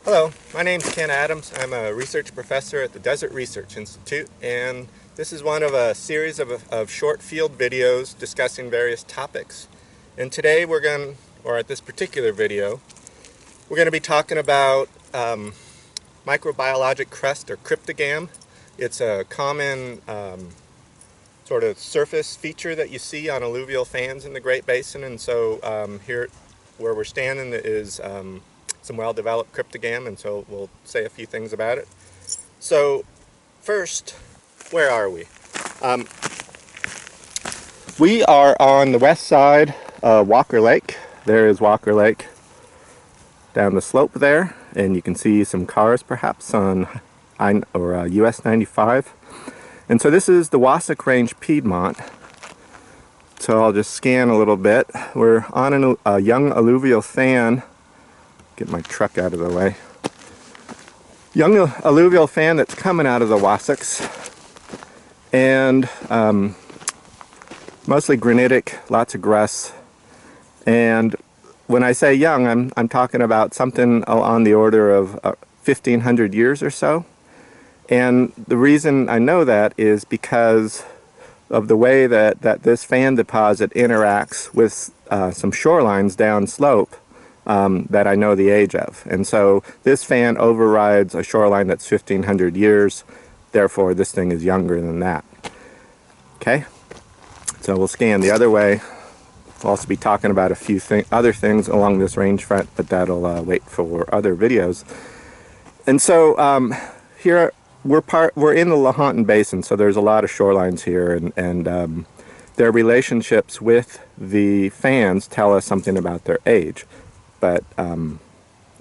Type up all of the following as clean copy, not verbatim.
Hello, my name's Ken Adams. I'm a research professor at the Desert Research Institute, and this is one of a series of short field videos discussing various topics. And today or at this particular video, we're going to be talking about microbiologic crust or cryptogam. It's a common sort of surface feature that you see on alluvial fans in the Great Basin, and so here where we're standing is some well-developed cryptogam, and so we'll say a few things about it. So first, where are we? We are on the west side of Walker Lake. There is Walker Lake down the slope there, and you can see some cars perhaps on US 95. And so this is the Wasatch Range, Piedmont. So I'll just scan a little bit. We're on a young alluvial fan. Get my truck out of the way. Young alluvial fan that's coming out of the Wasatch, and mostly granitic, lots of grus. And when I say young, I'm talking about something on the order of 1,500 years or so. And the reason I know that is because of the way that this fan deposit interacts with some shorelines downslope that I know the age of. And so this fan overrides a shoreline that's 1,500 years, therefore this thing is younger than that. Okay? So we'll scan the other way. We'll also be talking about a few other things along this range front, but that'll wait for other videos. And so here we're in the Lahontan Basin, so there's a lot of shorelines here, and their relationships with the fans tell us something about their age. But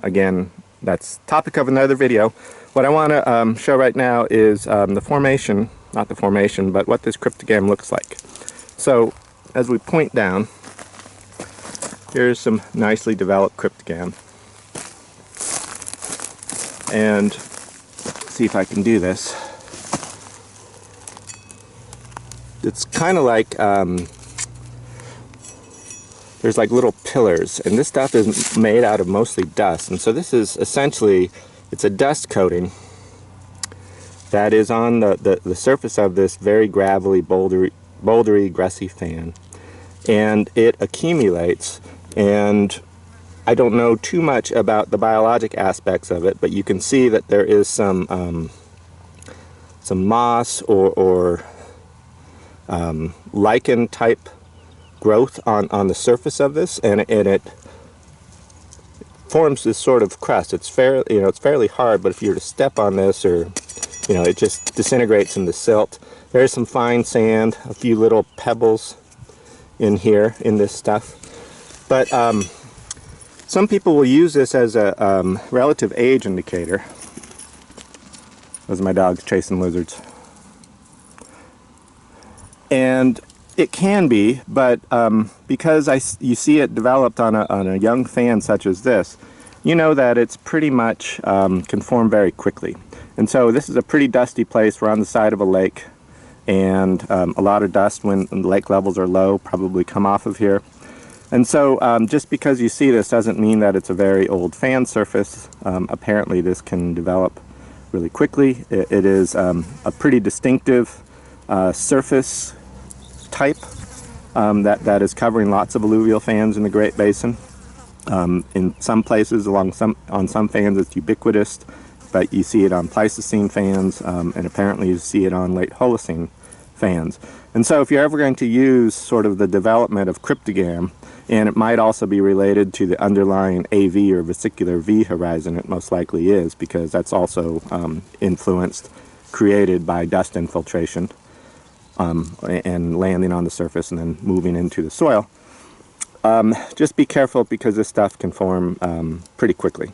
again, that's topic of another video. What I want to show right now is the formation, not the formation, but what this cryptogam looks like. So as we point down, here's some nicely developed cryptogam. And let's see if I can do this. It's kind of like there's like little pillars, and this stuff is made out of mostly dust, and so this is essentially, it's a dust coating that is on the surface of this very gravelly, bouldery, gressy fan, and it accumulates. And I don't know too much about the biologic aspects of it, but you can see that there is some moss or lichen type growth on the surface of this, and it forms this sort of crust. It's fairly hard, but if you were to step on this, or it just disintegrates into silt. There's some fine sand, a few little pebbles in here in this stuff. But some people will use this as a relative age indicator. Those are my dogs chasing lizards. And it can be, but because you see it developed on a young fan such as this, you know that it's pretty much can form very quickly. And so this is a pretty dusty place. We're on the side of a lake, and a lot of dust when the lake levels are low probably come off of here. And so just because you see this doesn't mean that it's a very old fan surface. Apparently this can develop really quickly. It is a pretty distinctive surface type that is covering lots of alluvial fans in the Great Basin. In some places, on some fans it's ubiquitous, but you see it on Pleistocene fans, and apparently you see it on late Holocene fans. And so if you're ever going to use sort of the development of cryptogam, and it might also be related to the underlying AV or vesicular V horizon, it most likely is, because that's also created by dust infiltration. And landing on the surface and then moving into the soil. Just be careful, because this stuff can form pretty quickly.